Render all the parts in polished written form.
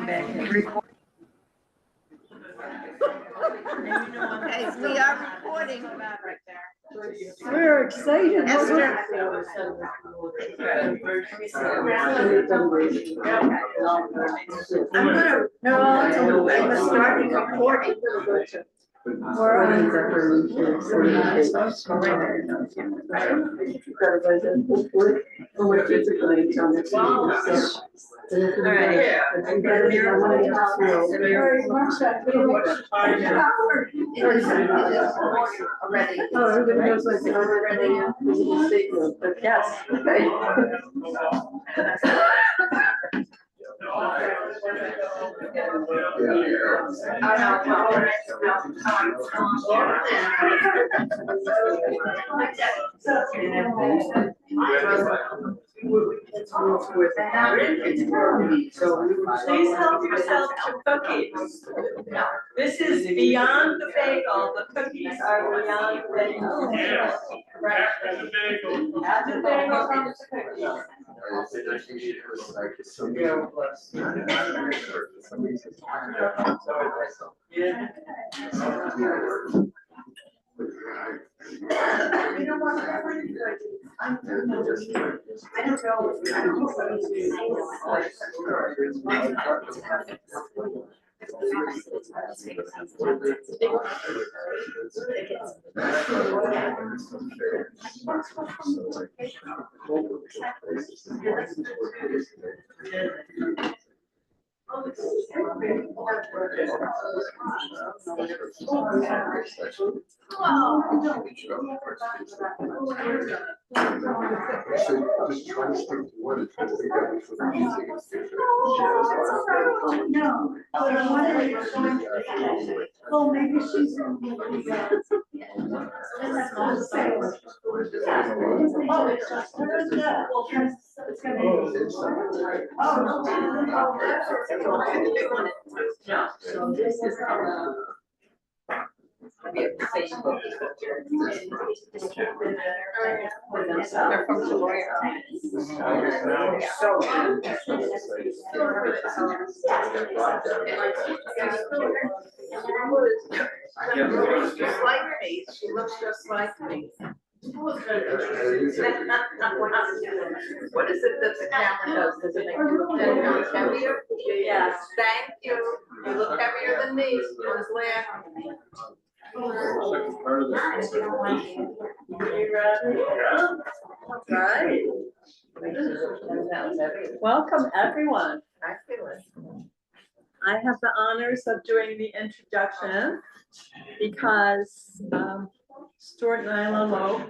Okay, we are recording. We're excited. Esther. I'm gonna start recording. We're on Please help yourself to cookies. This is beyond the bagel. The cookies are beyond the bagel. Right. After the bagel comes the cookies. Yeah. Well, maybe she's Just like me. She looks just like me. What is it that the camera does? Does it make you look heavier? Yes. Thank you. You look heavier than me. You was laughing. Right. Welcome, everyone. I feel it. I have the honors of doing the introduction because Stuart and Isla Loeb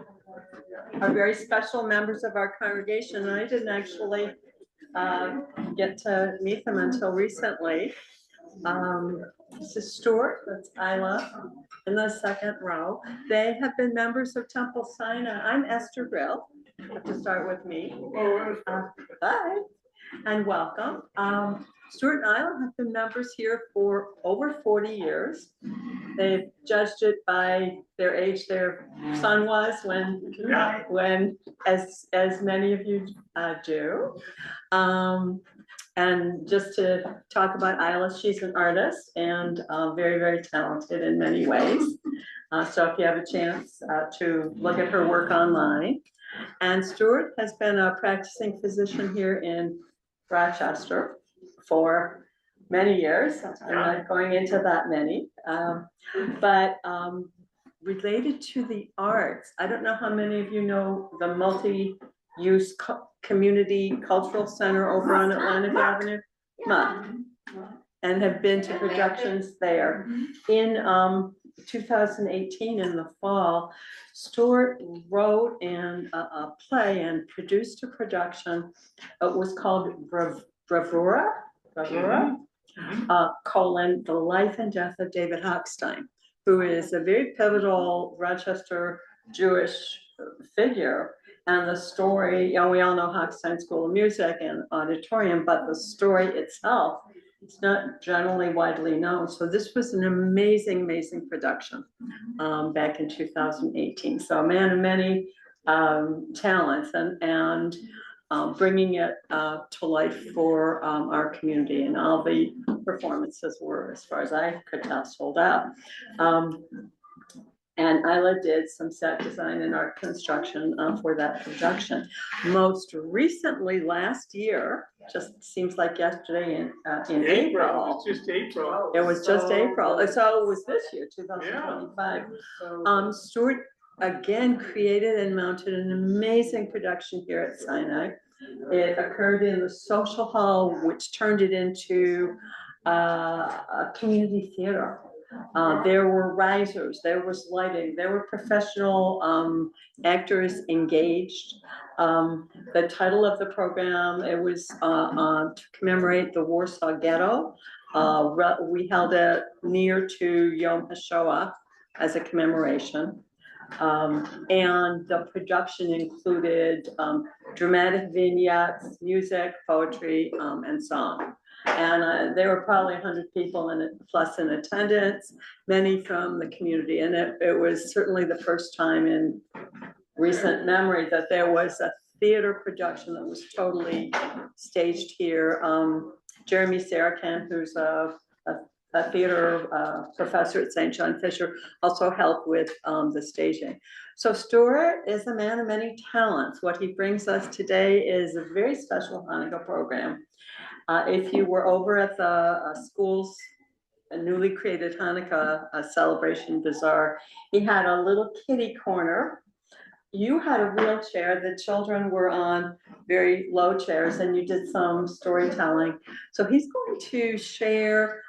are very special members of our congregation, and I didn't actually get to meet them until recently. This is Stuart, that's Isla in the second row. They have been members of Temple Sinai. I'm Esther Brill. You have to start with me. Bye and welcome. Stuart and Isla have been members here for over 40 years. They've judged it by their age. Their son was when as many of you do. And just to talk about Isla, she's an artist and very, very talented in many ways. So if you have a chance to look at her work online. And Stuart has been a practicing physician here in Rochester for many years. I'm not going into that many, but related to the arts, I don't know how many of you know the multi-use community cultural center over on Atlantic Avenue, and have been to productions there. In 2018 in the fall, Stuart wrote a play and produced a production. It was called Bravura, colon, the life and death of David Hochstein, who is a very pivotal Rochester Jewish figure. And the story, you know, we all know Hochstein School of Music and Auditorium, but the story itself, it's not generally widely known. So this was an amazing, amazing production back in 2018. So a man of many talents, and bringing it to life for our community, and all the performances were, as far as I could tell, sold out. And Isla did some set design and art construction for that production. Most recently, last year, just seems like yesterday in April. It's just April. It was just April, so it was this year, 2025. Stuart again created and mounted an amazing production here at Sinai. It occurred in the social hall, which turned it into a community theater. There were risers, there was lighting, there were professional actors engaged. The title of the program, it was to commemorate the Warsaw Ghetto. We held it near to Yom HaShoah as a commemoration. And the production included dramatic vignettes, music, poetry, and song. And there were probably 100 people in it, plus in attendance, many from the community. And it was certainly the first time in recent memory that there was a theater production that was totally staged here. Jeremy Sarakan, who's a theater professor at St. John Fisher, also helped with the staging. So Stuart is a man of many talents. What he brings us today is a very special Hanukkah program. If you were over at the school's newly created Hanukkah celebration bazaar, he had a little kiddie corner. You had a wheelchair, the children were on very low chairs, and you did some storytelling. So he's going to share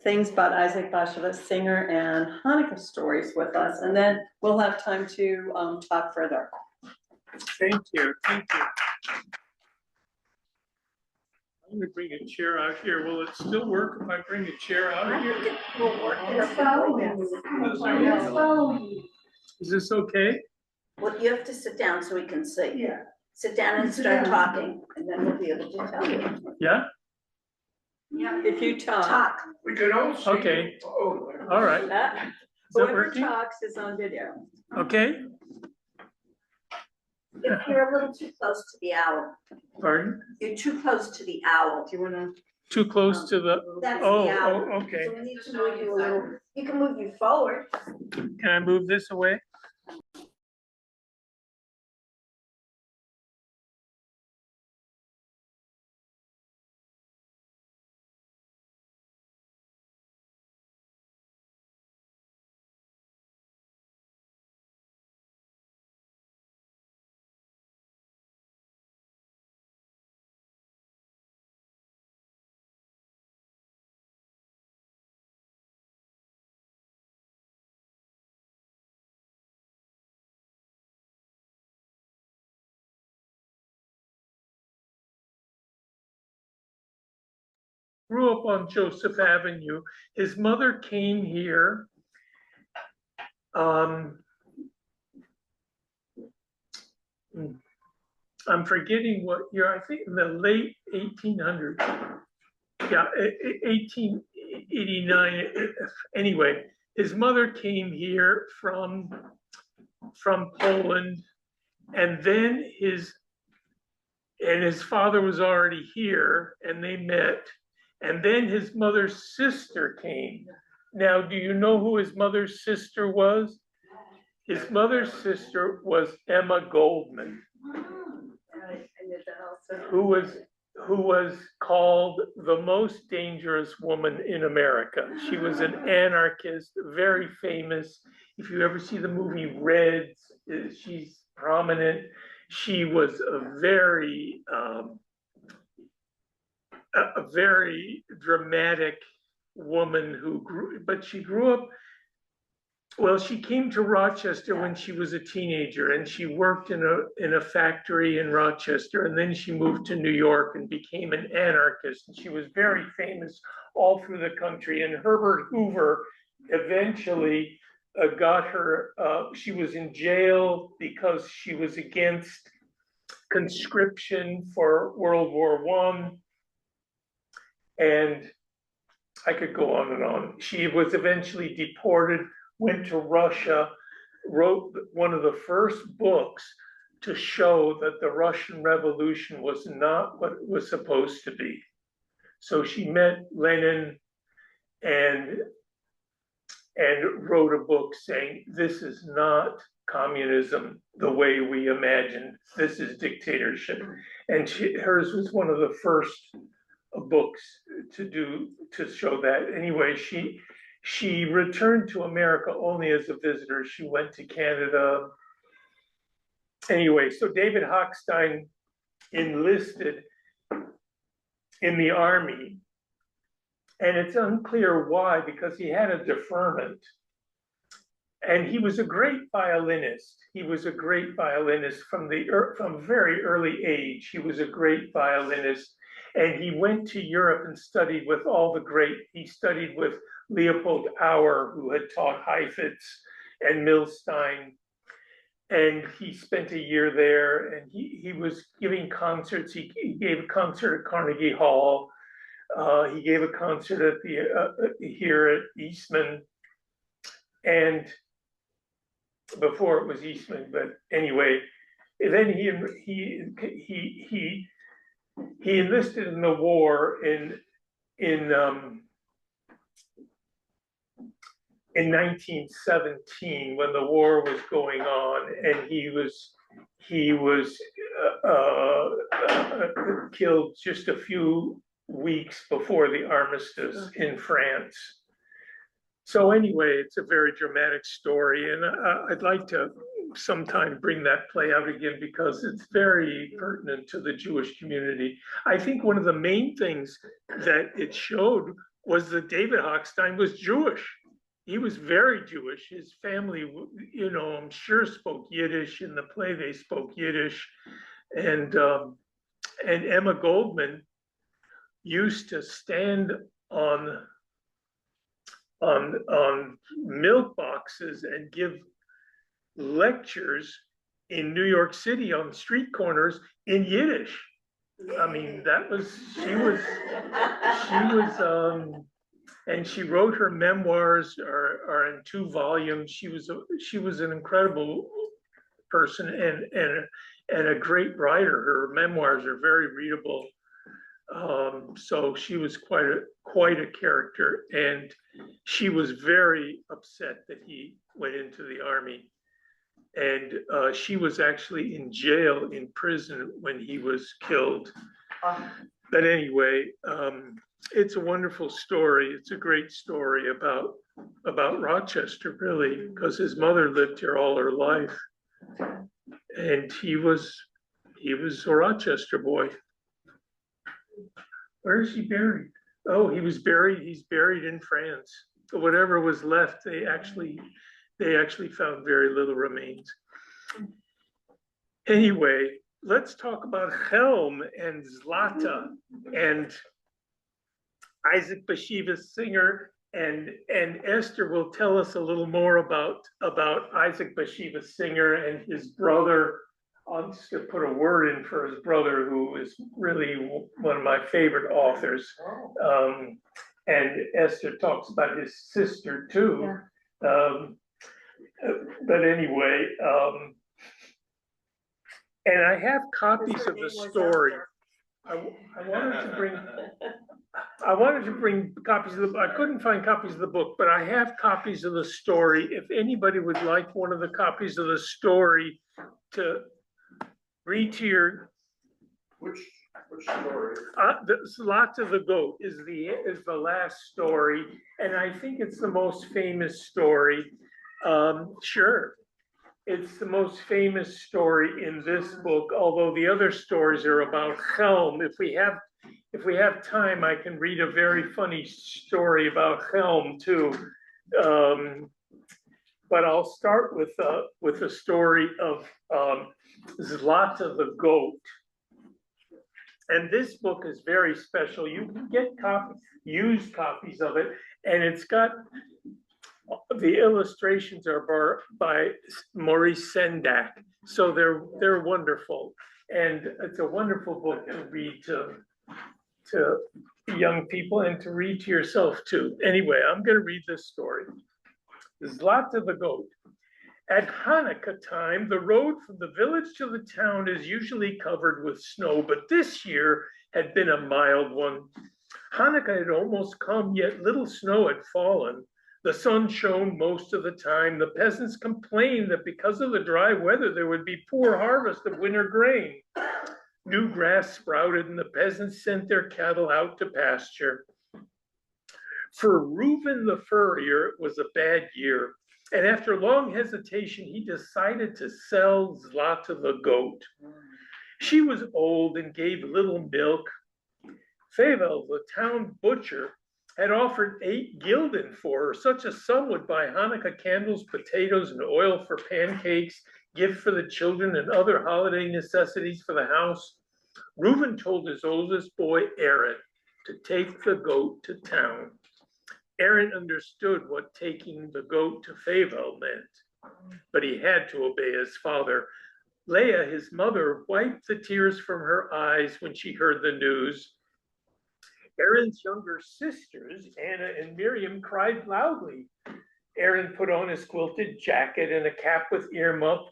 things about Isaac Bashevis Singer and Hanukkah stories with us, and then we'll have time to talk further. Thank you, thank you. I'm gonna bring a chair out here. Will it still work if I bring a chair out here? Is this okay? Well, you have to sit down so we can see. Yeah. Sit down and start talking, and then we'll be able to tell you. Yeah, If you Talk. We could all see. okay, Oh. all right. Is that whoever working? talks is on video. Okay, If you're a little too close to the owl, pardon? you're too close to the owl. Do you wanna? Too close to the, That's the oh, owl. oh, okay. So we need to move you a little, you can move you forward. Can I move this away? Grew up on Joseph Avenue. His mother came here. I'm forgetting what year, I think in the late 1800s. Yeah, 1889. Anyway, his mother came here from Poland, and then his father was already here, and they met. And then his mother's sister came. Now, do you know who his mother's sister was? His mother's sister was Emma Goldman, who was called the most dangerous woman in America. She was an anarchist, very famous. If you ever see the movie Reds, she's prominent. She was a very dramatic woman but she grew up, well, she came to Rochester when she was a teenager, and she worked in a factory in Rochester, and then she moved to New York and became an anarchist. And she was very famous all through the country, and Herbert Hoover eventually got her, she was in jail because she was against conscription for World War I. And I could go on and on. She was eventually deported, went to Russia, wrote one of the first books to show that the Russian Revolution was not what it was supposed to be. So she met Lenin and wrote a book saying, this is not communism the way we imagined. This is dictatorship. And hers was one of the first books to show that. Anyway, she returned to America only as a visitor. She went to Canada. Anyway, so David Hochstein enlisted in the army, and it's unclear why, because he had a deferment. And he was a great violinist. He was a great violinist from very early age. He was a great violinist. And he went to Europe and studied with all the great. He studied with Leopold Auer, who had taught Heifetz and Milstein. And he spent a year there, and he was giving concerts. He gave a concert at Carnegie Hall. He gave a concert at here at Eastman. And before it was Eastman, but anyway, then he enlisted in the war in 1917 when the war was going on, and he was killed just a few weeks before the armistice in France. So anyway, it's a very dramatic story, and I'd like to sometime bring that play out again because it's very pertinent to the Jewish community. I think one of the main things that it showed was that David Hochstein was Jewish. He was very Jewish. His family, I'm sure spoke Yiddish. In the play, they spoke Yiddish, and Emma Goldman used to stand on milk boxes and give lectures in New York City on street corners in Yiddish. I mean, and she wrote her memoirs are in 2 volumes. She was an incredible person and a great writer. Her memoirs are very readable. So she was quite a character, and she was very upset that he went into the army, and she was actually in jail, in prison, when he was killed. But anyway, it's a wonderful story. It's a great story about Rochester, really, because his mother lived here all her life, and he was a Rochester boy. Where is he buried? Oh, he's buried in France. So whatever was left, they actually found very little remains. Anyway, let's talk about Chelm and Zlata and Isaac Bashevis Singer, and Esther will tell us a little more about Isaac Bashevis Singer and his brother. I'll just put a word in for his brother, who is really one of my favorite authors. And Esther talks about his sister too. Yeah. But anyway, and I have copies of the story. I wanted to bring copies of the book. I couldn't find copies of the book, but I have copies of the story. If anybody would like one of the copies of the story to read to your, which story? Zlata the goat is the last story, and I think it's the most famous story. Sure, it's the most famous story in this book. Although the other stories are about Chelm. If we have time, I can read a very funny story about Chelm too. But I'll start with the story of Zlata the goat. And this book is very special. You can get used copies of it, and it's got the illustrations are by Maurice Sendak, so they're wonderful, and it's a wonderful book to read to young people and to read to yourself too. Anyway, I'm going to read this story. Zlata the goat. At Hanukkah time, the road from the village to the town is usually covered with snow, but this year had been a mild one. Hanukkah had almost come, yet little snow had fallen. The sun shone most of the time. The peasants complained that because of the dry weather, there would be poor harvest of winter grain. New grass sprouted, and the peasants sent their cattle out to pasture. For Reuben the furrier, it was a bad year. And after long hesitation, he decided to sell Zlata the goat. She was old and gave little milk. Favel, the town butcher, had offered 8 gulden for her. Such a sum would buy Hanukkah candles, potatoes, and oil for pancakes, gift for the children, and other holiday necessities for the house. Reuben told his oldest boy, Aaron, to take the goat to town. Aaron understood what taking the goat to Favel meant, but he had to obey his father. Leah, his mother, wiped the tears from her eyes when she heard the news. Aaron's younger sisters, Anna and Miriam, cried loudly. Aaron put on his quilted jacket and a cap with earmuff,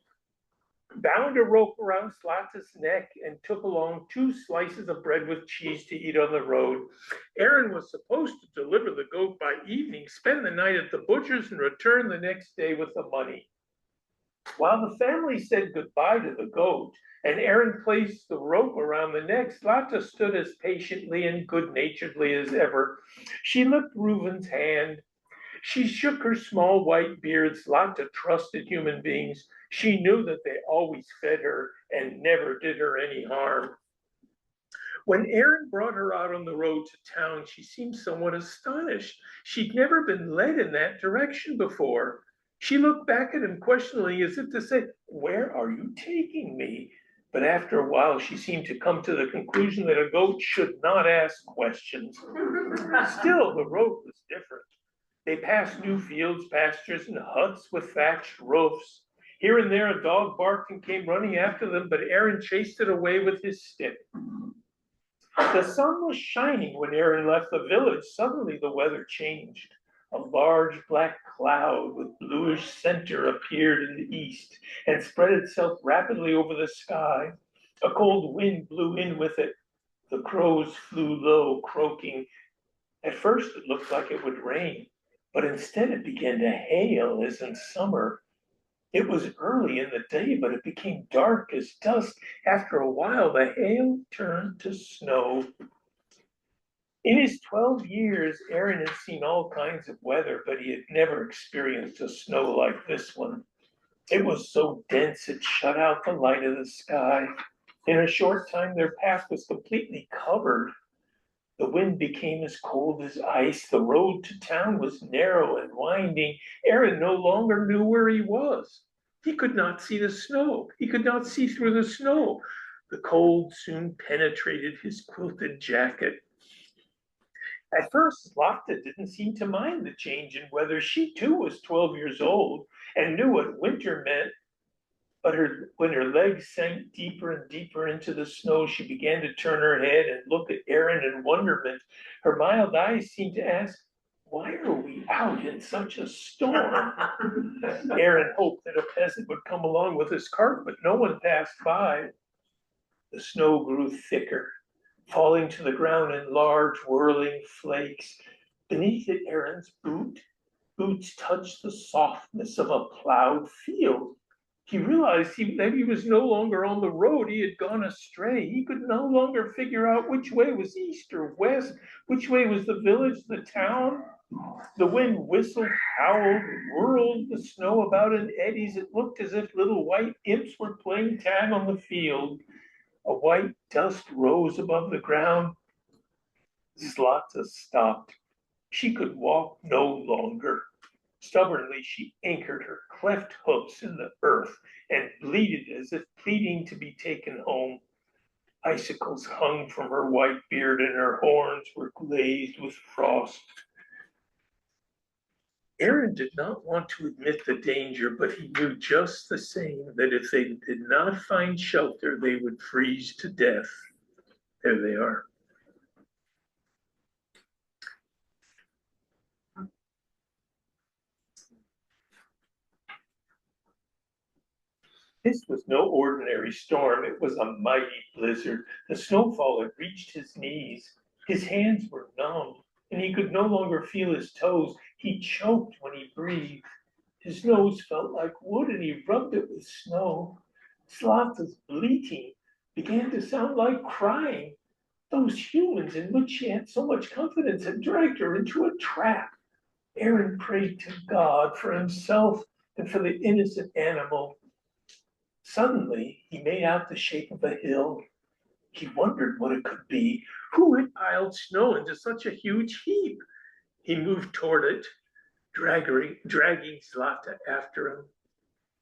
bound a rope around Zlata's neck, and took along 2 slices of bread with cheese to eat on the road. Aaron was supposed to deliver the goat by evening, spend the night at the butcher's, and return the next day with the money. While the family said goodbye to the goat, and Aaron placed the rope around the neck, Zlata stood as patiently and good-naturedly as ever. She licked Reuben's hand. She shook her small white beard. Zlata trusted human beings. She knew that they always fed her and never did her any harm. When Aaron brought her out on the road to town, she seemed somewhat astonished. She'd never been led in that direction before. She looked back at him questioningly as if to say, "Where are you taking me?" But after a while, she seemed to come to the conclusion that a goat should not ask questions. Still, the road was different. They passed new fields, pastures, and huts with thatched roofs. Here and there, a dog barked and came running after them, but Aaron chased it away with his stick. The sun was shining when Aaron left the village. Suddenly, the weather changed. A large black cloud with bluish center appeared in the east and spread itself rapidly over the sky. A cold wind blew in with it. The crows flew low, croaking. At first, it looked like it would rain, but instead it began to hail as in summer. It was early in the day, but it became dark as dusk. After a while, the hail turned to snow. In his 12 years, Aaron had seen all kinds of weather, but he had never experienced a snow like this one. It was so dense it shut out the light of the sky. In a short time, their path was completely covered. The wind became as cold as ice. The road to town was narrow and winding. Aaron no longer knew where he was. He could not see the snow. He could not see through the snow. The cold soon penetrated his quilted jacket. At first, Zlata didn't seem to mind the change in weather. She too was 12 years old and knew what winter meant. But when her legs sank deeper and deeper into the snow, she began to turn her head and look at Aaron in wonderment. Her mild eyes seemed to ask, "Why are we out in such a storm?" Aaron hoped that a peasant would come along with his cart, but no one passed by. The snow grew thicker, falling to the ground in large whirling flakes. Beneath it, Aaron's boots touched the softness of a plowed field. He realized that he was no longer on the road. He had gone astray. He could no longer figure out which way was east or west, which way was the village, the town. The wind whistled, howled, whirled the snow about in eddies. It looked as if little white imps were playing tag on the field. A white dust rose above the ground. Zlata stopped. She could walk no longer. Stubbornly, she anchored her cleft hoofs in the earth and bleated as if pleading to be taken home. Icicles hung from her white beard and her horns were glazed with frost. Aaron did not want to admit the danger, but he knew just the same that if they did not find shelter, they would freeze to death. There they are. This was no ordinary storm, it was a mighty blizzard. The snowfall had reached his knees. His hands were numb, and he could no longer feel his toes. He choked when he breathed. His nose felt like wood, and he rubbed it with snow. Zlata's bleating began to sound like crying. Those humans in which she had so much confidence had dragged her into a trap. Aaron prayed to God for himself and for the innocent animal. Suddenly, he made out the shape of a hill. He wondered what it could be. Who had piled snow into such a huge heap? He moved toward it, dragging Zlata after him.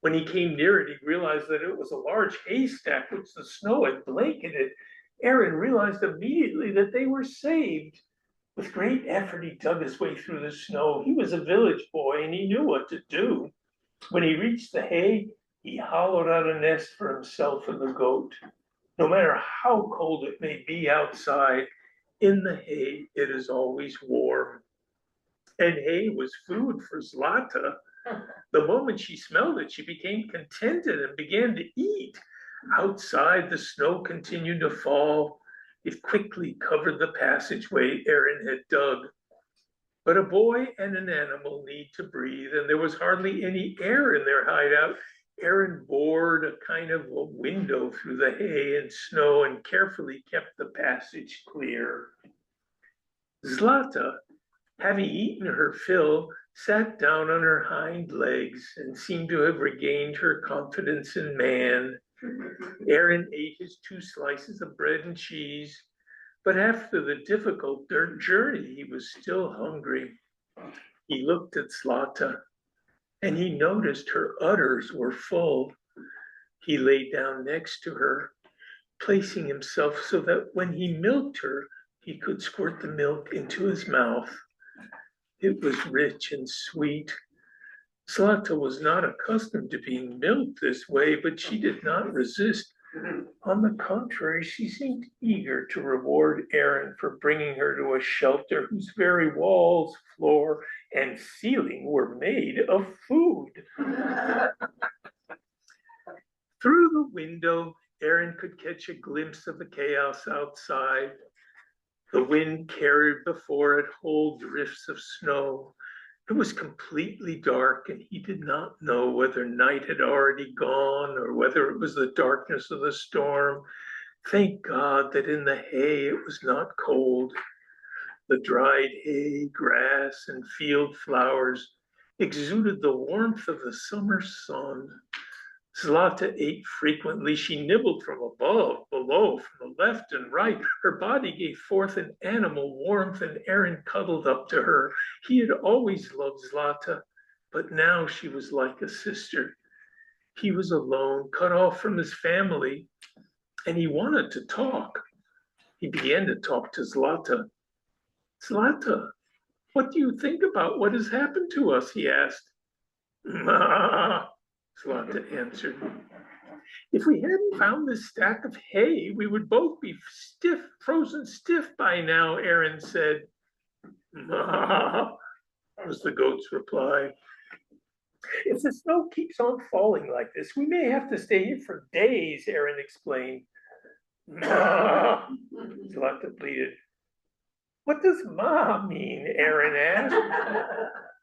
When he came near it, he realized that it was a large haystack which the snow had blanketed. Aaron realized immediately that they were saved. With great effort, he dug his way through the snow. He was a village boy and he knew what to do. When he reached the hay, he hollowed out a nest for himself and the goat. No matter how cold it may be outside, in the hay it is always warm. And hay was food for Zlata. The moment she smelled it, she became contented and began to eat. Outside, the snow continued to fall. It quickly covered the passageway Aaron had dug. But a boy and an animal need to breathe, and there was hardly any air in their hideout. Aaron bored a kind of a window through the hay and snow and carefully kept the passage clear. Zlata, having eaten her fill, sat down on her hind legs and seemed to have regained her confidence in man. Aaron ate his 2 slices of bread and cheese, but after the difficult journey, he was still hungry. He looked at Zlata, and he noticed her udders were full. He lay down next to her, placing himself so that when he milked her, he could squirt the milk into his mouth. It was rich and sweet. Zlata was not accustomed to being milked this way, but she did not resist. On the contrary, she seemed eager to reward Aaron for bringing her to a shelter whose very walls, floor, and ceiling were made of food. Through the window, Aaron could catch a glimpse of the chaos outside. The wind carried before it whole drifts of snow. It was completely dark, and he did not know whether night had already gone or whether it was the darkness of the storm. Thank God that in the hay it was not cold. The dried hay, grass, and field flowers exuded the warmth of the summer sun. Zlata ate frequently. She nibbled from above, below, from the left and right. Her body gave forth an animal warmth, and Aaron cuddled up to her. He had always loved Zlata, but now she was like a sister. He was alone, cut off from his family, and he wanted to talk. He began to talk to Zlata. Zlata, what do you think about what has happened to us? He asked. Zlata answered. If we hadn't found this stack of hay, we would both be stiff, frozen stiff by now, Aaron said. Was the goat's reply. If the snow keeps on falling like this, we may have to stay here for days, Aaron explained. Zlata pleaded. What does Ma mean? Aaron asked.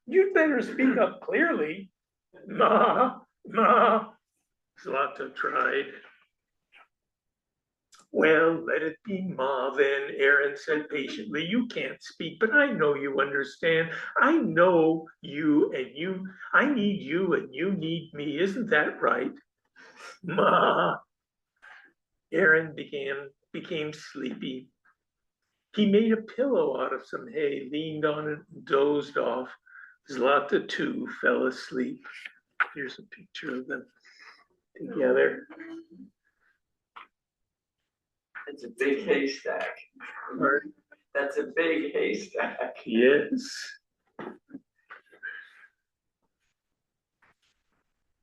You'd better speak up clearly. Ma, Zlata tried. Well, let it be Ma then, Aaron said patiently. You can't speak, but I know you understand. I know you and you, I need you and you need me. Isn't that right? Ma. Aaron became sleepy. He made a pillow out of some hay, leaned on it, and dozed off. Zlata too fell asleep. Here's a picture of them together. It's a big haystack. That's a big haystack. Yes.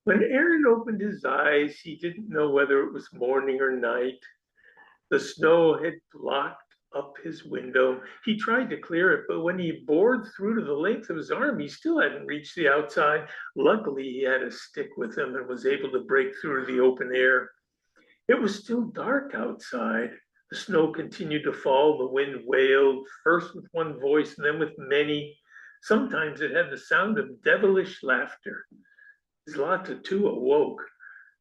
When Aaron opened his eyes, he didn't know whether it was morning or night. The snow had blocked up his window. He tried to clear it, but when he bored through to the length of his arm, he still hadn't reached the outside. Luckily, he had a stick with him and was able to break through to the open air. It was still dark outside. The snow continued to fall. The wind wailed, first with one voice and then with many. Sometimes it had the sound of devilish laughter. Zlata too awoke,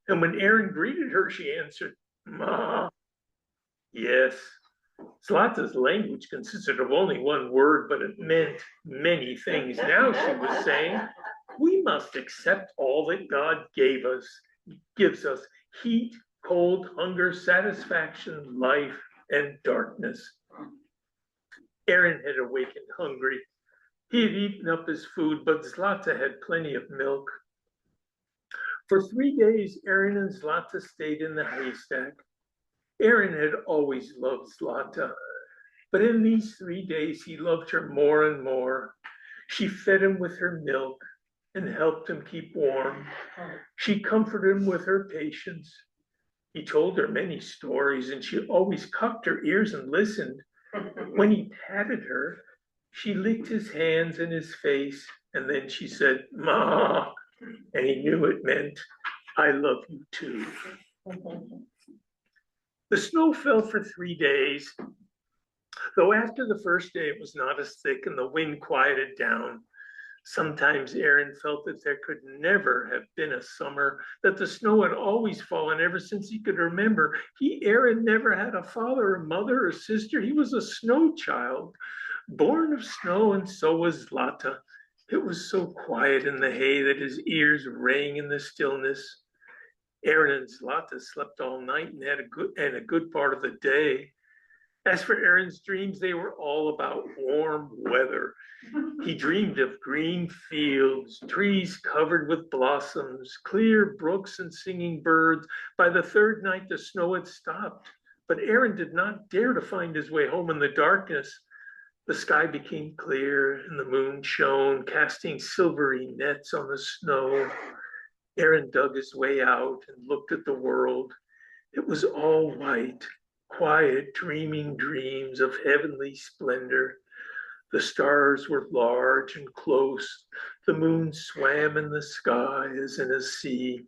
and when Aaron greeted her, she answered, "Ma." Yes. Zlata's language consisted of only one word, but it meant many things. Now she was saying, we must accept all that God gives us, heat, cold, hunger, satisfaction, life, and darkness. Aaron had awakened hungry. He had eaten up his food, but Zlata had plenty of milk. For 3 days, Aaron and Zlata stayed in the haystack. Aaron had always loved Zlata, but in these 3 days, he loved her more and more. She fed him with her milk and helped him keep warm. She comforted him with her patience. He told her many stories, and she always cocked her ears and listened. When he patted her, she licked his hands and his face, and then she said, "Ma," and he knew it meant, "I love you too." The snow fell for 3 days, though after the first day it was not as thick and the wind quieted down. Sometimes Aaron felt that there could never have been a summer, that the snow had always fallen ever since he could remember. Aaron never had a father or mother or sister. He was a snow child, born of snow, and so was Zlata. It was so quiet in the hay that his ears rang in the stillness. Aaron and Zlata slept all night and had a good part of the day. As for Aaron's dreams, they were all about warm weather. He dreamed of green fields, trees covered with blossoms, clear brooks and singing birds. By the third night, the snow had stopped, but Aaron did not dare to find his way home in the darkness. The sky became clear and the moon shone, casting silvery nets on the snow. Aaron dug his way out and looked at the world. It was all white, quiet, dreaming dreams of heavenly splendor. The stars were large and close. The moon swam in the sky as in a sea.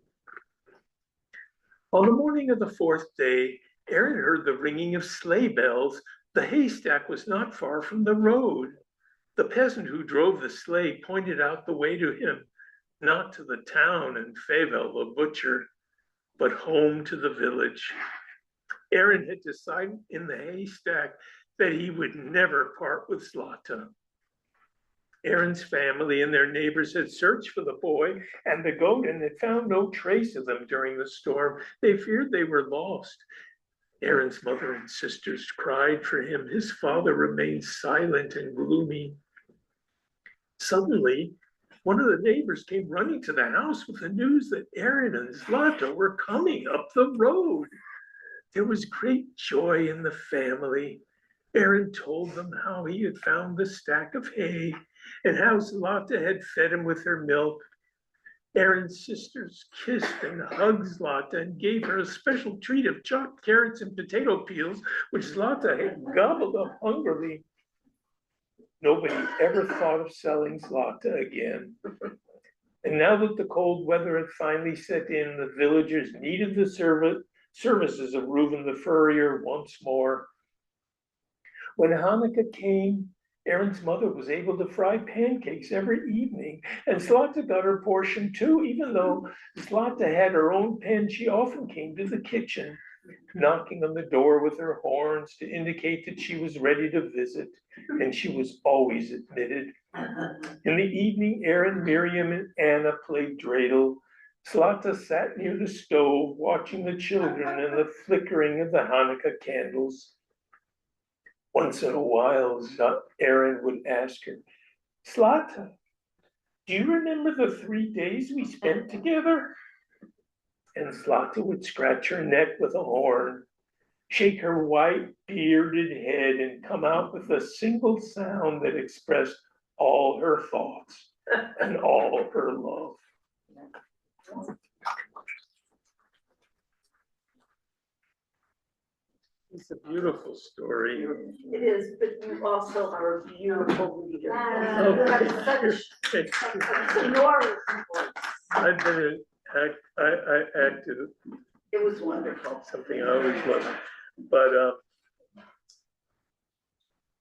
On the morning of the fourth day, Aaron heard the ringing of sleigh bells. The haystack was not far from the road. The peasant who drove the sleigh pointed out the way to him, not to the town and Favel the butcher, but home to the village. Aaron had decided in the haystack that he would never part with Zlata. Aaron's family and their neighbors had searched for the boy and the goat and had found no trace of them during the storm. They feared they were lost. Aaron's mother and sisters cried for him. His father remained silent and gloomy. Suddenly, one of the neighbors came running to the house with the news that Aaron and Zlata were coming up the road. There was great joy in the family. Aaron told them how he had found the stack of hay and how Zlata had fed him with her milk. Aaron's sisters kissed and hugged Zlata and gave her a special treat of chopped carrots and potato peels, which Zlata had gobbled up hungrily. Nobody ever thought of selling Zlata again. And now that the cold weather had finally set in, the villagers needed the services of Reuben the furrier once more. When Hanukkah came, Aaron's mother was able to fry pancakes every evening, and Zlata got her portion too. Even though Zlata had her own pen, she often came to the kitchen, knocking on the door with her horns to indicate that she was ready to visit, and she was always admitted. In the evening, Aaron, Miriam, and Anna played dreidel. Zlata sat near the stove, watching the children and the flickering of the Hanukkah candles. Once in a while, Aaron would ask her, "Zlata, do you remember the 3 days we spent together?" And Zlata would scratch her neck with a horn, shake her white bearded head, and come out with a single sound that expressed all her thoughts and all her love. It's a beautiful story. It is, but you also are a beautiful leader. You have such enormous voice. I've been, I acted It was wonderful. something I always loved, but,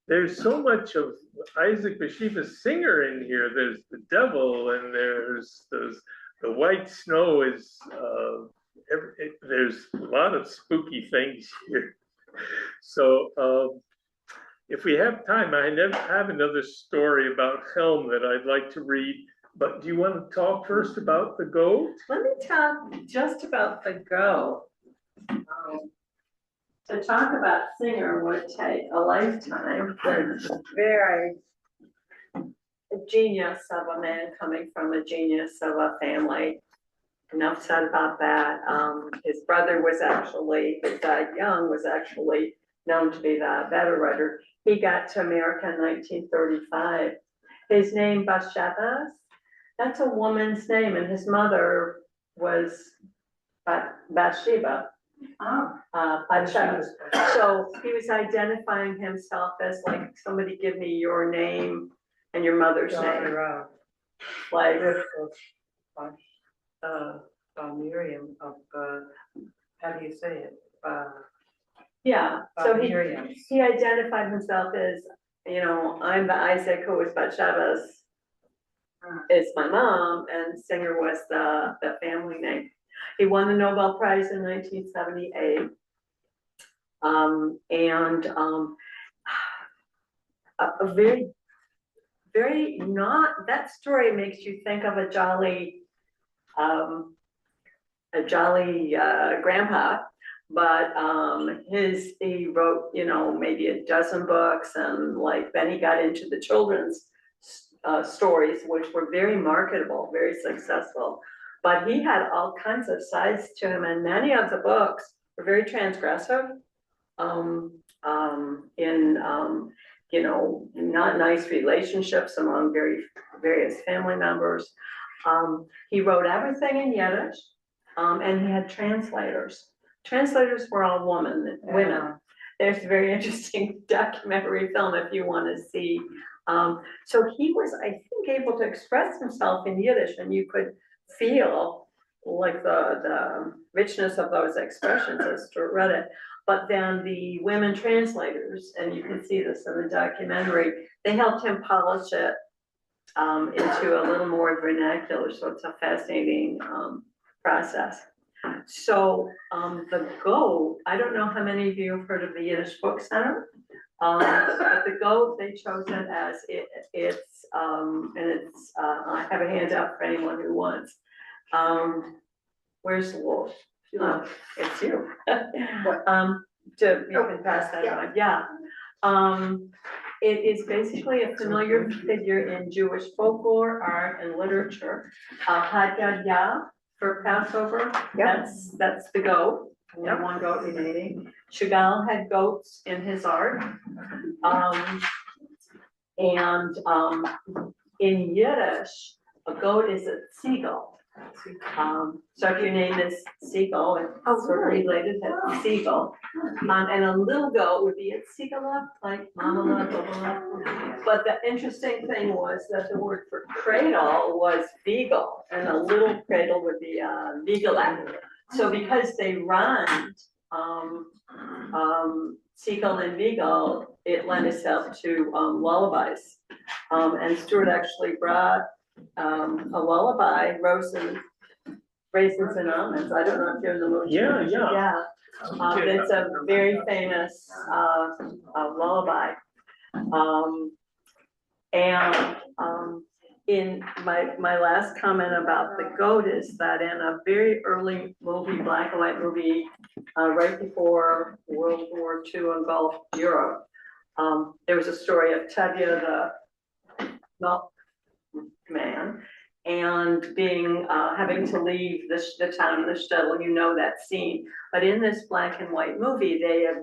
there's so much of Isaac Bashevis Singer in here. There's the devil, and there's the white snow is, there's a lot of spooky things here. So, if we have time, I have another story about Chelm that I'd like to read, but do you want to talk first about the goat? Let me talk just about the goat. To talk about Singer would take a lifetime. Very a genius of a man coming from a genius of a family. Enough said about that. His brother was actually, who died young, was actually known to be the better writer. He got to America in 1935. His name, Bashevis, that's a woman's name, and his mother was Bathsheba. Bashevis. So he was identifying himself as like, somebody give me your name and your mother's name. Like, Miriam of, how do you say it? yeah, so Miriam. he identified himself as, you know, I'm the Isaac who was Bashevis, is my mom, and Singer was the family name. He won the Nobel Prize in 1978. A very, very not, that story makes you think of a jolly grandpa, but he wrote, you know, maybe a dozen books, and like then he got into the children's stories, which were very marketable, very successful. But he had all kinds of sides to him, and many of the books were very transgressive, you know, not nice relationships among various family members. He wrote everything in Yiddish, and he had translators. Translators were all women. There's a very interesting documentary film if you want to see. So he was, I think, able to express himself in Yiddish, and you could feel like the richness of those expressions as Stuart read it. But then the women translators, and you can see this in the documentary, they helped him polish it into a little more vernacular, so it's a fascinating process. So the goat, I don't know how many of you have heard of the Yiddish Book Center, but the goat, they chose it as it's I have a handout for anyone who wants. Where's the wolf? It's you. You can pass that on, yeah. It is basically a familiar figure in Jewish folklore, art, and literature. Had Gadya for Passover, that's the goat. One goat remaining. Chagall had goats in his art. In Yiddish, a goat is a seagull. So if your name is Seagull, it's sort of related to Seagull. And a little goat would be a Seagala, like Mamala, blah. But the interesting thing was that the word for cradle was Beagle, and a little cradle would be Beagle. So because they rhymed, Seagull and Beagle, it lent itself to lullabies. And Stuart actually brought a lullaby, Raisins and Almonds. I don't know if you're in the mood. Yeah. It's a very famous lullaby. In my last comment about the goat is that in a very early movie, black and white movie, right before World War II engulfed Europe, there was a story of Tevye the milkman, and having to leave the town, the shtetl, you know that scene. But in this black and white movie, they have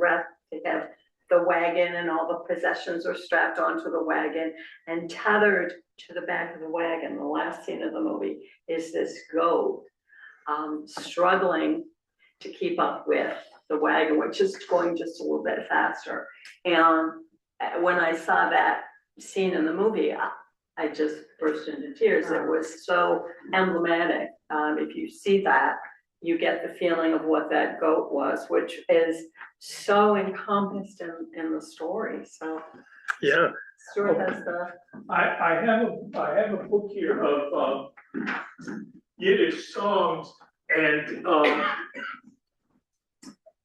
the wagon, and all the possessions are strapped onto the wagon, and tethered to the back of the wagon. The last scene of the movie is this goat struggling to keep up with the wagon, which is going just a little bit faster. And when I saw that scene in the movie, I just burst into tears. It was so emblematic. If you see that, you get the feeling of what that goat was, which is so encompassed in the story. So Yeah. Stuart has the. I have a book here of Yiddish songs, and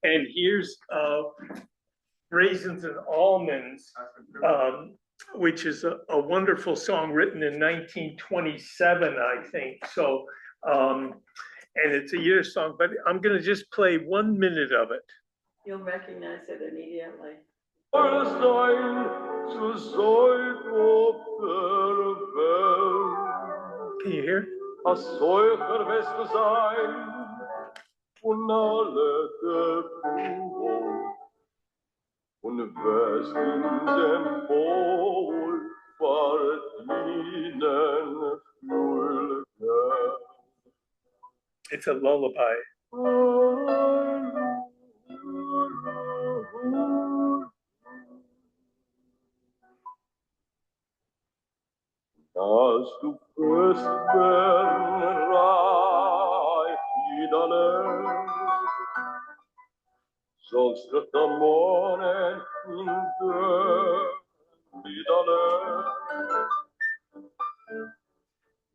here's Raisins and Almonds, which is a wonderful song written in 1927, I think. So, and it's a Yiddish song, but I'm gonna just play 1 minute of it. You'll recognize it immediately. Can you hear? It's a lullaby. Als du fürst werden reich wiederlebst, sollst du der Monen in der wiederlebst.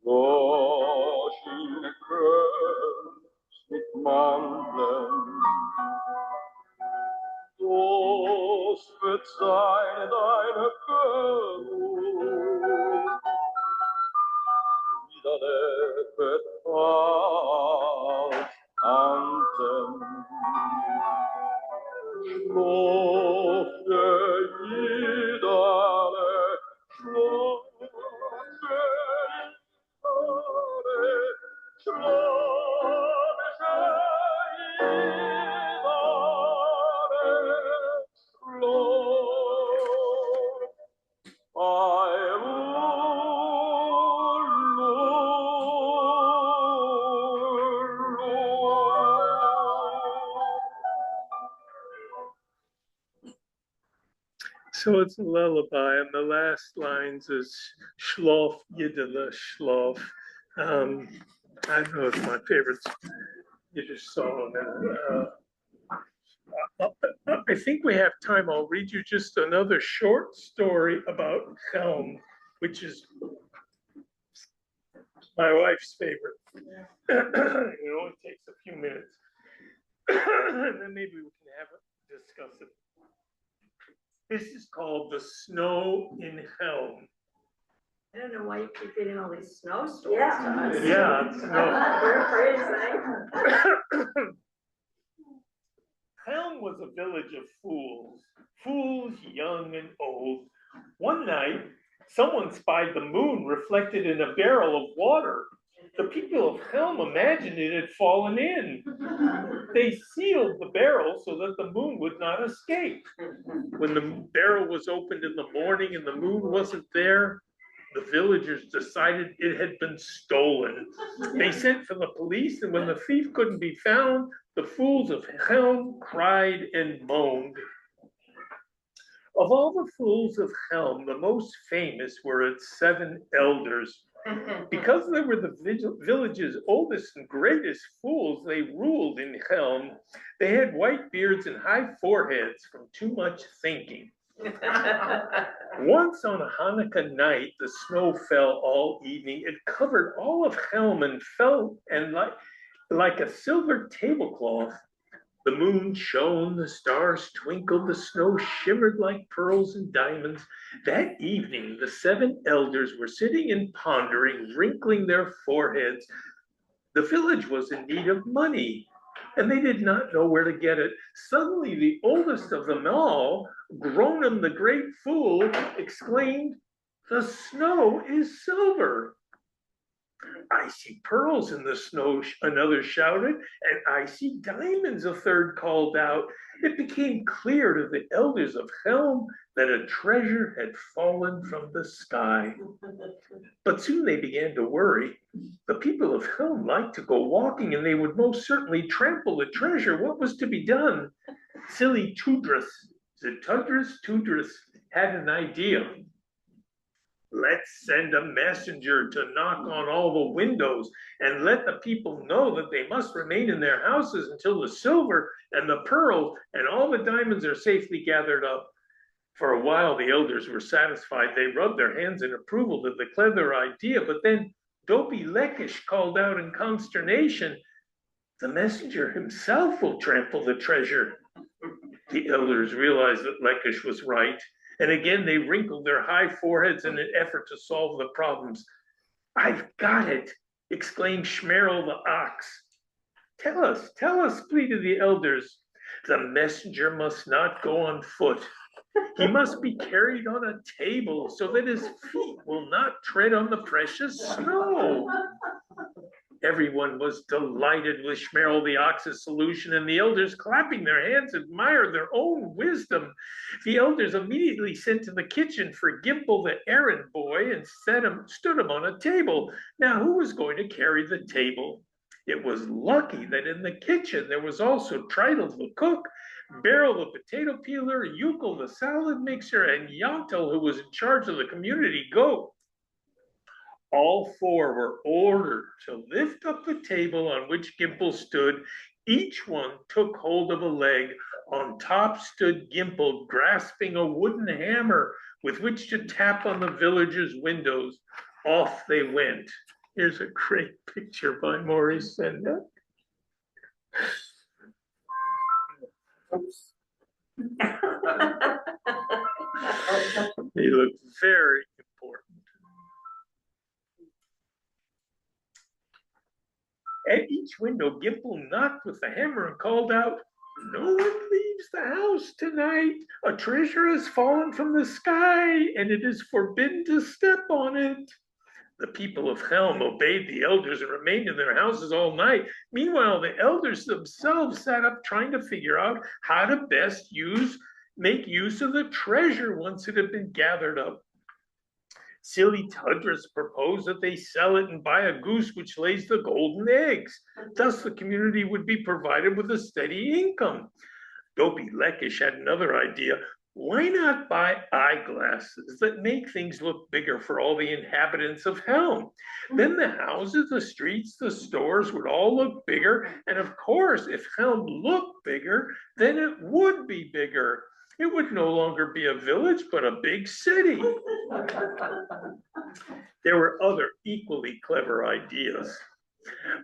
Wasch in Köln mit Mandeln, das wird sein deine Geburt. Wiederlebt als Antem, schlafte Wiederle, schlafte Wiederle, schlafte So it's a lullaby, and the last lines is Schlof Yidele Schlof. I don't know, it's my favorite Yiddish song. I think we have time. I'll read you just another short story about Chelm, which is my wife's favorite. It only takes a few minutes. And then maybe we can discuss it. This is called The Snow in Chelm. I don't know why you keep getting all these snow stories to Yeah. us. Yeah, it's We're afraid of saying. Chelm was a village of fools young and old. One night, someone spied the moon reflected in a barrel of water. The people of Chelm imagined it had fallen in. They sealed the barrel so that the moon would not escape. When the barrel was opened in the morning and the moon wasn't there, the villagers decided it had been stolen. They sent for the police, and when the thief couldn't be found, the fools of Chelm cried and moaned. Of all the fools of Chelm, the most famous were its 7 elders. Because they were the village's oldest and greatest fools, they ruled in Chelm. They had white beards and high foreheads from too much thinking. Once on a Hanukkah night, the snow fell all evening. It covered all of Chelm and fell, and like a silver tablecloth. The moon shone, the stars twinkled, the snow shimmered like pearls and diamonds. That evening, the 7 elders were sitting and pondering, wrinkling their foreheads. The village was in need of money, and they did not know where to get it. Suddenly, the oldest of them all, Gronim the great fool, exclaimed, "The snow is silver." "I see pearls in the snow," another shouted, "and I see diamonds," a third called out. It became clear to the elders of Chelm that a treasure had fallen from the sky. But soon they began to worry. The people of Chelm liked to go walking, and they would most certainly trample the treasure. What was to be done? Silly Tudrus had an idea. Let's send a messenger to knock on all the windows and let the people know that they must remain in their houses until the silver and the pearls and all the diamonds are safely gathered up. For a while, the elders were satisfied. They rubbed their hands in approval of the clever idea, but then Dopey Lekish called out in consternation, "The messenger himself will trample the treasure." The elders realized that Lekish was right, and again they wrinkled their high foreheads in an effort to solve the problems. "I've got it," exclaimed Schmerl the ox. Tell us, pleaded the elders. "The messenger must not go on foot. He must be carried on a table so that his feet will not tread on the precious snow." Everyone was delighted with Schmerl the ox's solution, and the elders, clapping their hands, admired their own wisdom. The elders immediately sent to the kitchen for Gimple the errand boy and stood him on a table. Now, who was going to carry the table? It was lucky that in the kitchen there was also Tritle the cook, Beryl the potato peeler, Yukel the salad mixer, and Yontel, who was in charge of the community goat. All four were ordered to lift up the table on which Gimple stood. Each one took hold of a leg. On top stood Gimple, grasping a wooden hammer with which to tap on the villagers' windows. Off they went. Here's a great picture by Maurice Sendak. He looked very important. At each window, Gimple knocked with the hammer and called out, "No one leaves the house tonight. A treasure has fallen from the sky, and it is forbidden to step on it." The people of Chelm obeyed the elders and remained in their houses all night. Meanwhile, the elders themselves sat up trying to figure out how to best make use of the treasure once it had been gathered up. Silly Tudrus proposed that they sell it and buy a goose which lays the golden eggs. Thus, the community would be provided with a steady income. Dopey Lekish had another idea. Why not buy eyeglasses that make things look bigger for all the inhabitants of Helm? Then the houses, the streets, the stores would all look bigger. And of course, if Helm looked bigger, then it would be bigger. It would no longer be a village, but a big city. There were other equally clever ideas.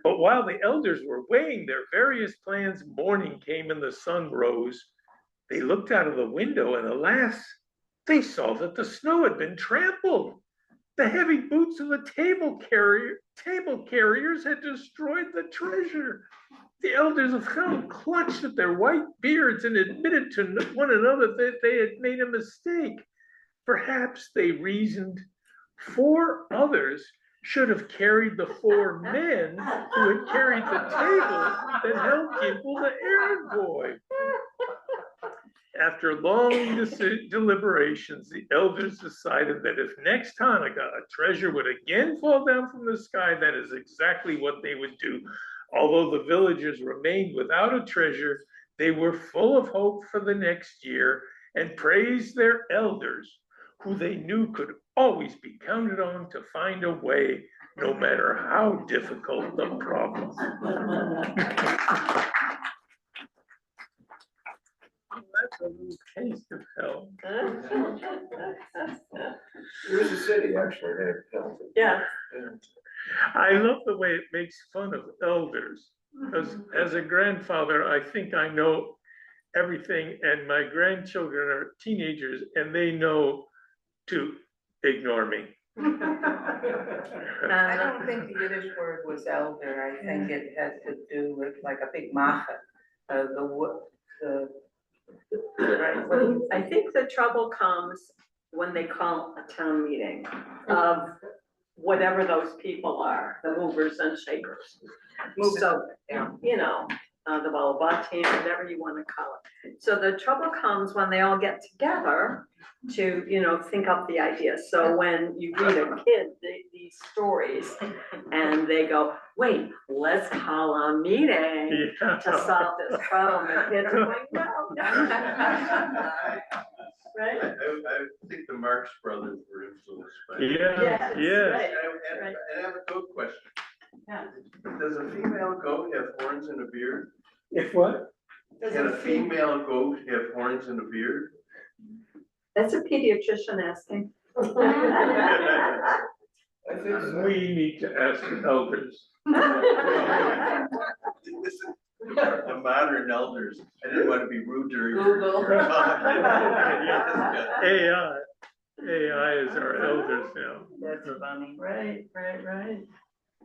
But while the elders were weighing their various plans, morning came and the sun rose. They looked out of the window and alas, they saw that the snow had been trampled. The heavy boots of the table carriers had destroyed the treasure. The elders of Chelm clutched at their white beards and admitted to one another that they had made a mistake. Perhaps, they reasoned, 4 others should have carried the 4 men who had carried the table that held Gimple the errand boy. After long deliberations, the elders decided that if next Hanukkah a treasure would again fall down from the sky, that is exactly what they would do. Although the villagers remained without a treasure, they were full of hope for the next year and praised their elders, who they knew could always be counted on to find a way, no matter how difficult the problem. That's a little taste of hell. There's a city actually named Chelm. Yeah. I love the way it makes fun of elders. Because as a grandfather, I think I know everything, and my grandchildren are teenagers, and they know to ignore me. I don't think the Yiddish word was elder. I think it has to do with like a big macha. I think the trouble comes when they call a town meeting of whatever those people are, the movers and shakers. So, you know, the Balabat team, whatever you want to call it. So the trouble comes when they all get together to, you know, think up the ideas. So when you read a kid, the these stories. And they go, wait, let's call a meeting to solve this problem. And kids are going, no. Right? I think the Marx Brothers were influenced by. Yes, yes. right. And I have a goat question. Yeah. Does a female goat have horns and a beard? If what? Can a female goat have horns and a beard? That's a pediatrician asking. I think we need to ask the elders. This is the modern elders. I didn't want to be rude during. Google. AI is our elders now. That's funny. Right.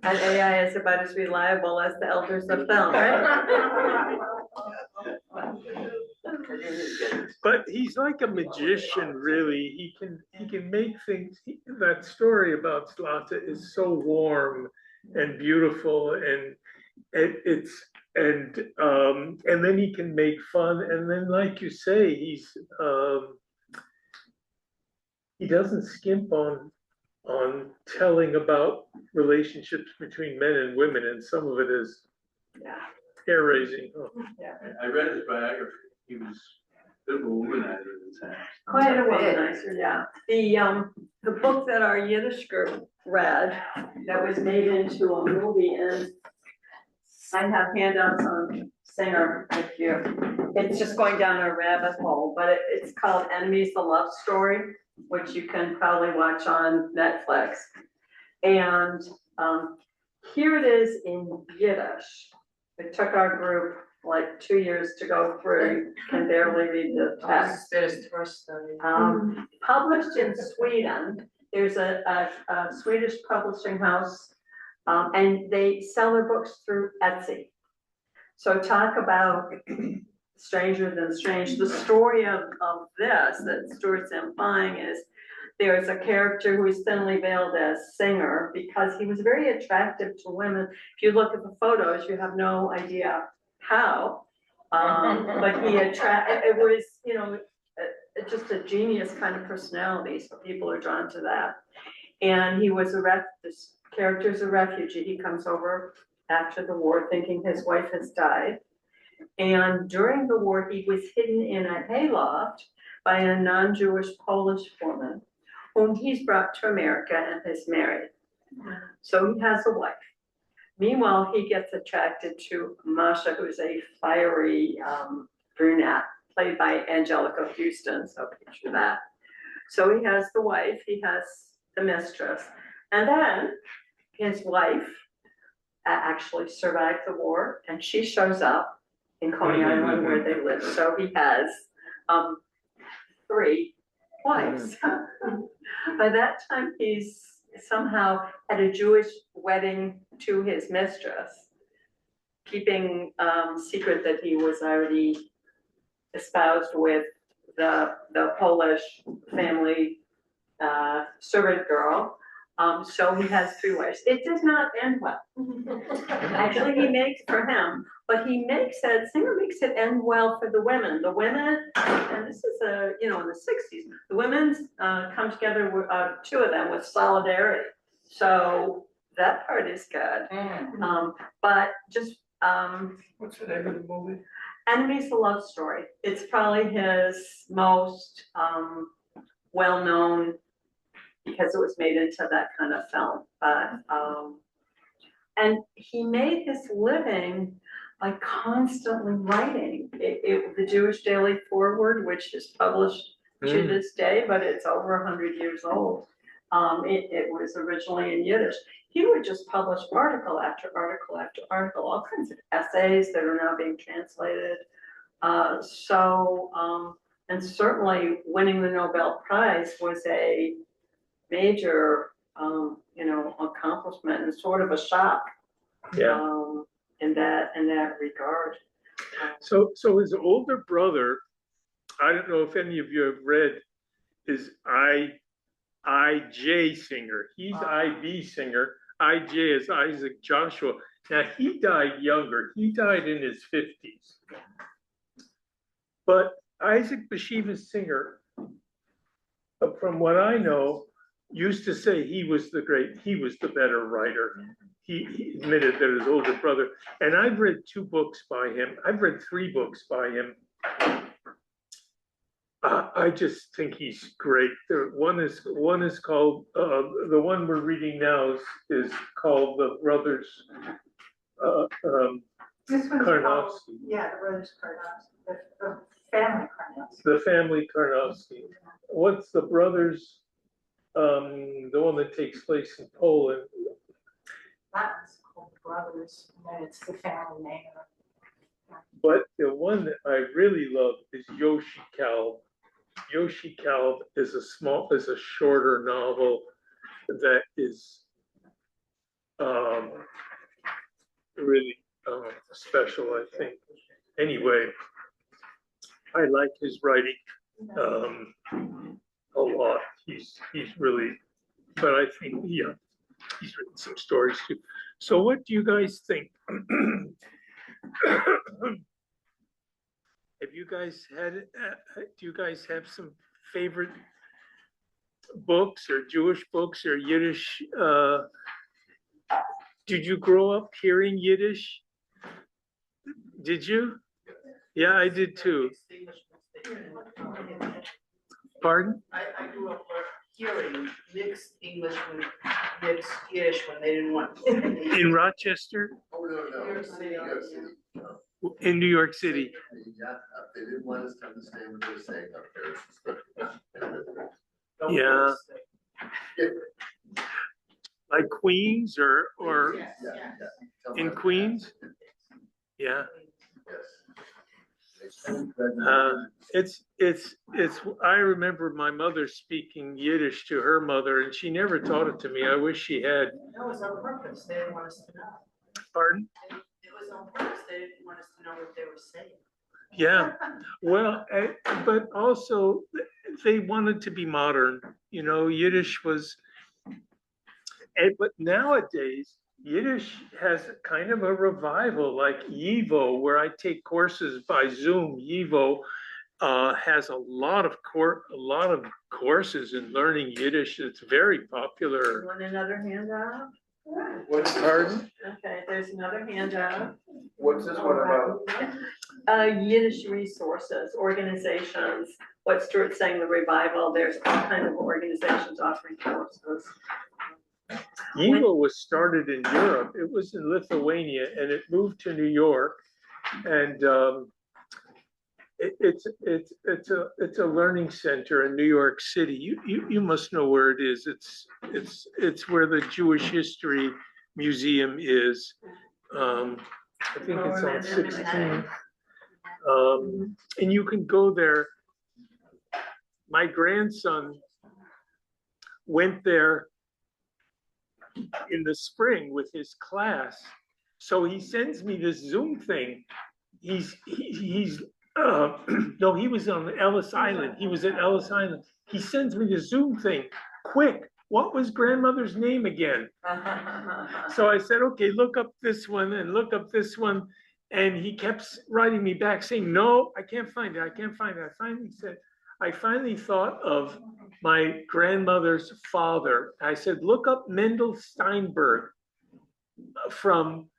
And AI is about as reliable as the elders have found, right? But he's like a magician, really. He can make things. That story about Zlata is so warm and beautiful, and and then he can make fun, and then like you say, he doesn't skimp on telling about relationships between men and women, and some of it is hair raising. Oh. I read his biography. He was a bit of a womanizer at the time. Quite a womanizer, yeah. The book that our Yiddish group read, that was made into a movie, and I have handouts on Singer if it's just going down a rabbit hole, but it's called Enemies, the Love Story, which you can probably watch on Netflix. And here it is in Yiddish. It took our group like 2 years to go through, can barely read the text. Published in Sweden. There's a Swedish publishing house, and they sell their books through Etsy. So talk about stranger than strange. The story of this that Stuart's implying is there's a character who is thinly veiled as Singer because he was very attractive to women. If you look at the photos, you have no idea how, but it was, just a genius kind of personality, so people are drawn to that. And he was this character's a refugee. He comes over after the war thinking his wife has died. And during the war, he was hidden in a hayloft by a non-Jewish Polish woman whom he's brought to America and has married. So he has a wife. Meanwhile, he gets attracted to Masha, who's a fiery brunette, played by Angelica Houston, so picture that. So he has the wife, he has the mistress, and then his wife actually survived the war, and she shows up in Coney Island where they live. So he has 3 wives. By that time, he's somehow at a Jewish wedding to his mistress, keeping secret that he was already espoused with the Polish family servant girl. So he has 3 wives. It does not end well. Actually, he makes for him, but Singer makes it end well for the women. The women, and this is in the 60s, the women come together with 2 of them with solidarity. So that part is good. But just What's the name of the movie? Enemies, the Love Story. It's probably his most well-known, because it was made into that kind of film. But and he made his living by constantly writing. The Jewish Daily Forward, which is published to this day, but it's over 100 years old. It was originally in Yiddish. He would just publish article after article after article, all kinds of essays that are now being translated. And certainly winning the Nobel Prize was a major, accomplishment and sort of a shock. In that regard. So his older brother, I don't know if any of you have read, is I.J. Singer. He's I.B. Singer. I.J. is Isaac Joshua. Now he died younger. He died in his 50s. But Isaac Bashevis Singer, from what I know, used to say he was the better writer. He admitted that his older brother, and I've read 2 books by him. I've read 3 books by him. I just think he's great. One is called, the one we're reading now is called The Brothers, This one's Karnofsky. called, yeah, the Brothers Karnofsky, the family Karnofsky. The family Karnofsky. What's the brothers, the one that takes place in Poland? That one's called the Brothers, and then it's the family name. But the one that I really love is Yoshi Kalb. Yoshi Kalb is a shorter novel that is really special, I think. Anyway, I like his writing a lot. He's really, but I think he's written some stories too. So what do you guys think? Have you guys do you guys have some favorite books or Jewish books or Yiddish? Did you grow up hearing Yiddish? Did you? Yeah, I did too. Pardon? I grew up hearing mixed English with mixed Yiddish when they didn't want. In Rochester? Oh, no, New York City. In New York City? They didn't want us to understand what they were saying up there. Yeah. Like Queens or Yes, yes. in Queens? Yeah. Yes. It's, I remember my mother speaking Yiddish to her mother and she never taught it to me. I wish she had. That was on purpose, they didn't want us to know. Pardon? It was on purpose, they didn't want us to know what they were saying. Yeah, well, but also they wanted to be modern, you know, Yiddish was, but nowadays, Yiddish has kind of a revival, like YIVO, where I take courses by Zoom. YIVO has a lot of courses in learning Yiddish. It's very popular. Want another handout? Pardon? Okay, there's another handout. What's this one about? Yiddish resources, organizations, what Stuart's saying, the revival, there's all kinds of organizations offering courses. YIVO was started in Europe. It was in Lithuania and it moved to New York. And it's a learning center in New York City. You must know where it is. It's where the Jewish History Museum is. I think it's on 16th. And you can go there. My grandson went there in the spring with his class. So he sends me this Zoom thing. No, he was on Ellis Island. He was at Ellis Island. He sends me the Zoom thing. Quick, what was grandmother's name again? So I said, okay, look up this one and look up this one. And he kept writing me back saying, no, I can't find it. I can't find it. I finally thought of my grandmother's father. I said, look up Mendel Steinberg from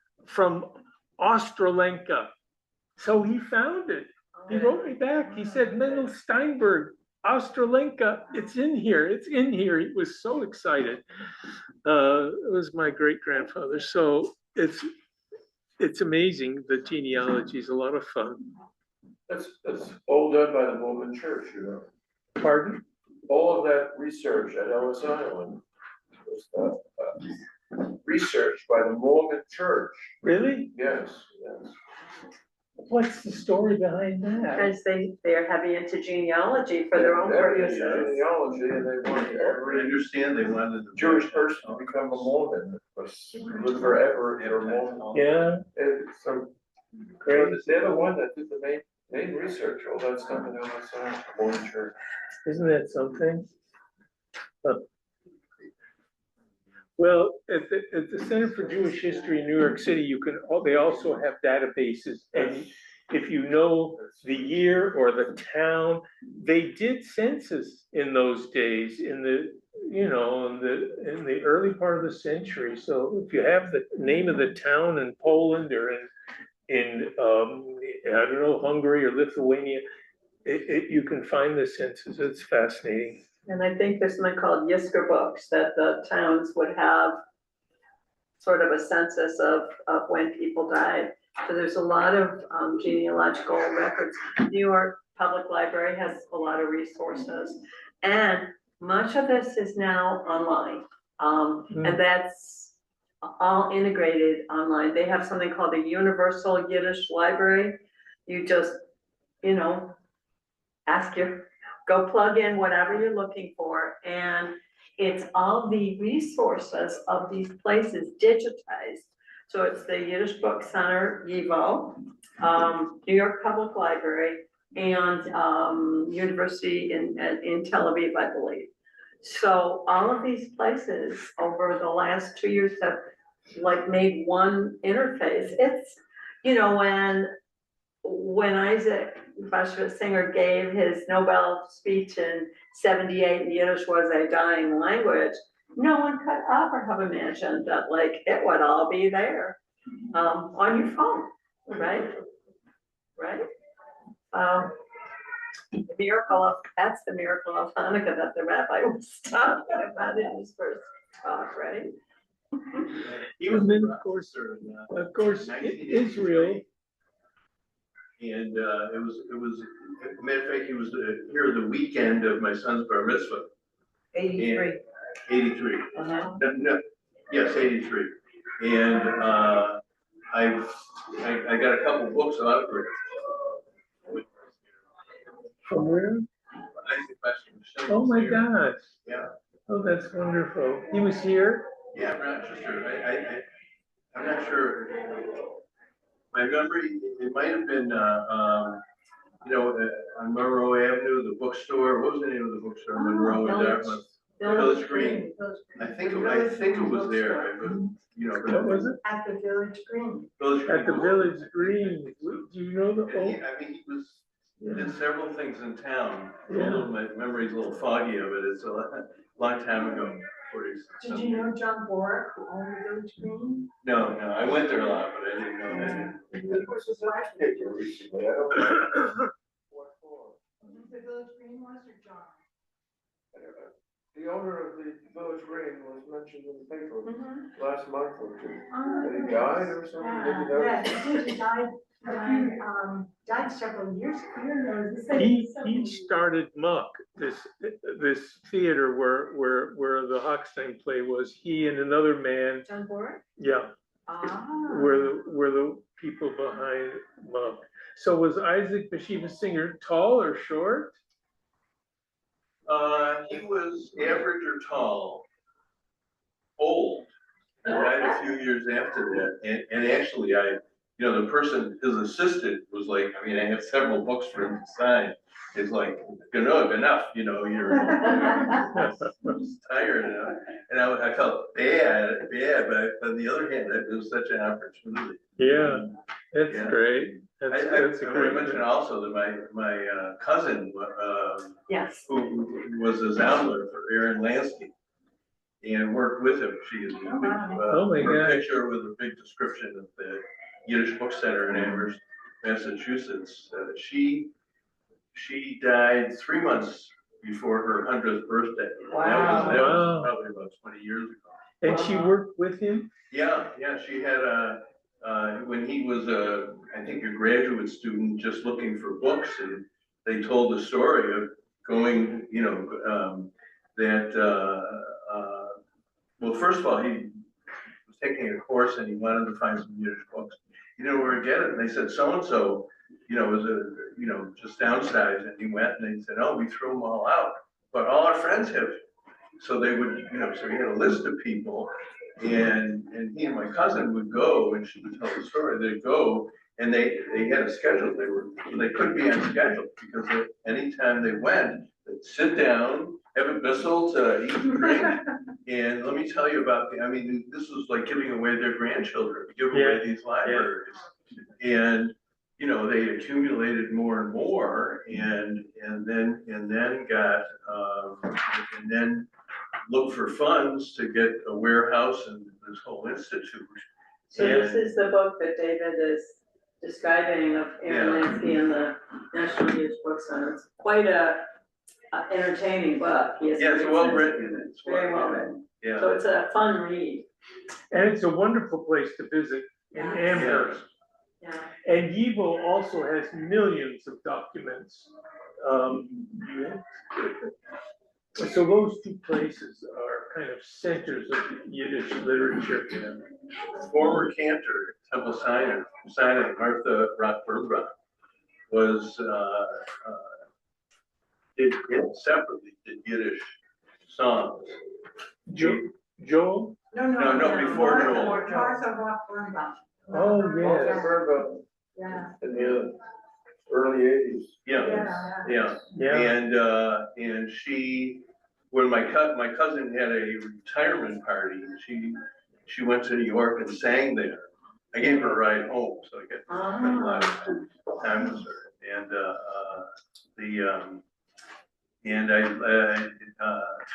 Ostrolenka. So he found it. He wrote me back. He said, Mendel Steinberg, Ostrolenka, it's in here. It's in here. He was so excited. It was my great grandfather. So it's amazing. The genealogy is a lot of fun. That's all done by the Mormon Church, you know. Pardon? All of that research at Ellis Island was researched by the Mormon Church. Really? Yes, yes. What's the story behind that? Because they're heavy into genealogy for their own purposes. Genealogy, and they wanted I every understand they wanted the Jewish person to become a Mormon, live forever in a Mormon. Yeah, It's so great. They're the one that did the main research, all that stuff in Ellis Island, Mormon Church. isn't that something? Well, at the Center for Jewish History in New York City, they also have databases, and if you know the year or the town, they did census in those days in the, you know, in the early part of the century. So if you have the name of the town in Poland or in I don't know, Hungary or Lithuania, you can find the census. It's fascinating. And I think there's something called Yisker books that the towns would have sort of a census of when people died. So there's a lot of genealogical records. New York Public Library has a lot of resources, and much of this is now online. And that's all integrated online. They have something called the Universal Yiddish Library. You just, you know, go plug in whatever you're looking for, and it's all the resources of these places digitized. So it's the Yiddish Book Center, YIVO, New York Public Library, and University in Tel Aviv, I believe. So all of these places over the last 2 years have like made one interface. It's, you know, when Isaac Bashevis Singer gave his Nobel speech in '78, and Yiddish was a dying language, no one could ever have imagined that like it would all be there on your phone, right? Right? That's the miracle of Hanukkah that the rabbi was talking about in his first talk, right? And then, of course, Israel. And it was, matter of fact, he was here the weekend of my son's bar mitzvah. 83. 83. Uh-huh. No, yes, 83. And I got a couple books autographed. From where? Isaac Bashevis Singer. Oh my gosh. Yeah. Oh, that's wonderful. He was here? Yeah, Rochester. I'm not sure. My memory, it might have been, you know, on Monroe Avenue, the bookstore. What was the name of the bookstore? Monroe and Dartmouth. Village Green. I think it was there. You know, What was it? At the Village Green. Village Green. At the Village Green. Do you know the Yeah, old? I mean, he did several things in town. Yeah. My memory's a little foggy of it. It's a long time ago. 40s. Did you know John Bork, who owned the Village Green? No, I went there a lot, but I didn't know that. He was his wife. Recently, I don't know. What for? The Village Green was, or John? The owner of the Village Green was mentioned in the paper Mm-hmm. last month or two. Oh, And he died or something? Maybe that yeah, he did, he died several years ago. He started Muck, this theater where the Hochstein play was. He and another man, John Bork? yeah, were the people behind Muck. So was Isaac Bashevis Singer tall or short? He was average or tall, old, died a few years after that. And actually, you know, the person, his assistant was like, I mean, I have several books for him to sign. It's like, enough, you know, you're tired. And I felt bad, but on the other hand, it was such an opportunity. Yeah, that's great. I want to mention also that my cousin, Yes. who was a Zoundler for Aaron Lansky, and worked with him. She is Oh my God. picture with a big description of the Yiddish Book Center in Amherst, Massachusetts. She died 3 months before her 100th birthday. Wow. That was probably about 20 years ago. And she worked with him? Yeah, she had when he was I think a graduate student just looking for books, and they told the story of going, you know, well, first of all, he was taking a course and he wanted to find some Yiddish books. He didn't know where to get it, and they said, so-and-so, you know, was just downsized, and he went and they said, oh, we threw them all out, but all our friends have. So they would, you know, so he had a list of people, and he and my cousin would go, and she would tell the story. They'd go, and they had a schedule. They couldn't be on schedule because anytime they went, they'd sit down, have a bissel to eat and drink, and let me tell you about I mean, this was like giving away their grandchildren, give away these libraries, and you know, they accumulated more and more and then got, and then looked for funds to get a warehouse and this whole institute. So this And- is the book that David is describing of Aaron Yeah. Lansky in the National News Book Center. It's quite a entertaining book. He has Yeah, it's great well sense- written. It's Very well written. Yeah. So it's a fun read. And it's a wonderful place to visit in Amherst. Yeah. And Yeovil also has millions of documents. So those two places are kind of centers of Yiddish literature. Former cantor, Temple Sinai, Martha Rothberg was, did separately, did Yiddish songs. Joel? No, before Joel. Martha Rothberg. Oh, yes. Yeah. In the early 80s. Yeah. And she, when my cousin had a retirement party, she went to New York and sang there. I gave her a ride home, so I got to spend a lot of time with her.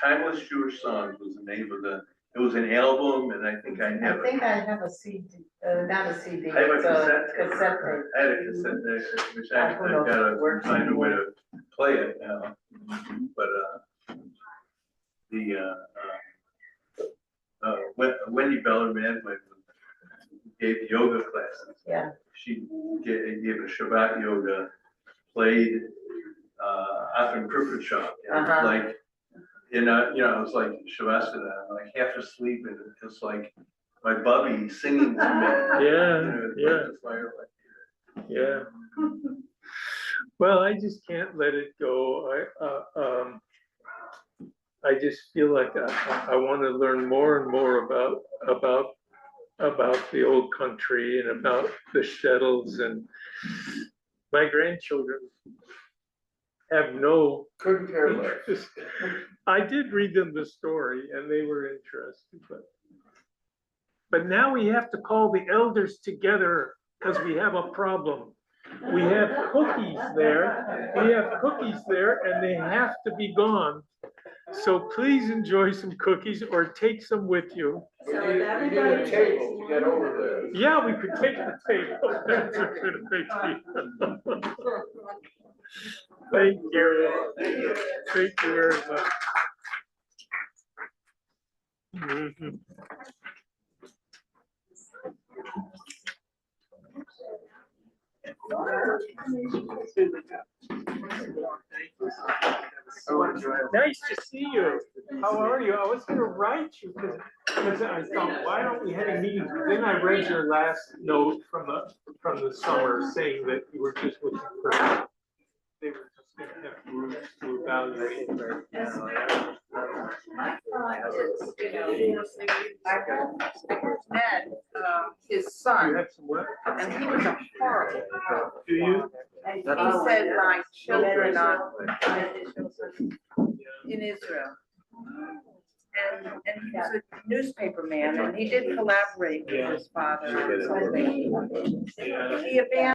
Timeless Jewish Songs was the name of it was an album, and I think I have I have a CD, not a CD, I have a it's cassette a tape. cassette tape. I had a cassette tape, which I've Who knows if got it to works find a way anymore. to play it now. But, Wendy Bellerman gave yoga classes. Yeah. She gave a Shabbat yoga, played, often Kripper Shop, Uh-huh. like, you know, it was like Shavasana, I'm like half asleep and it's like my bubby singing to me. Yeah. The firelight. Yeah. Well, I just can't let it go. I just feel like I want to learn more and more about the old country and about the shtetls, and my grandchildren have no. Couldn't care less. interest. I did read them the story and they were interested, but now we have to call the elders together because we have a problem. We have cookies there, and they have to be gone. So please enjoy some cookies or take some with you. So if everybody takes to get over there. Yeah, we could take the table. That's a good idea. Thank you. Thank you very much. Mhm. Nice to see you. How are you? I was gonna write you because I thought, why don't we have a meeting? Then I read your last note from the summer saying that you were just looking for, they were just gonna have groups to evaluate. Ned, his You son, have some what? and he was a horrible. Do you? He said my children are in Israel. And he was a newspaper man, and he did collaborate with his father on something. Yeah. He abandoned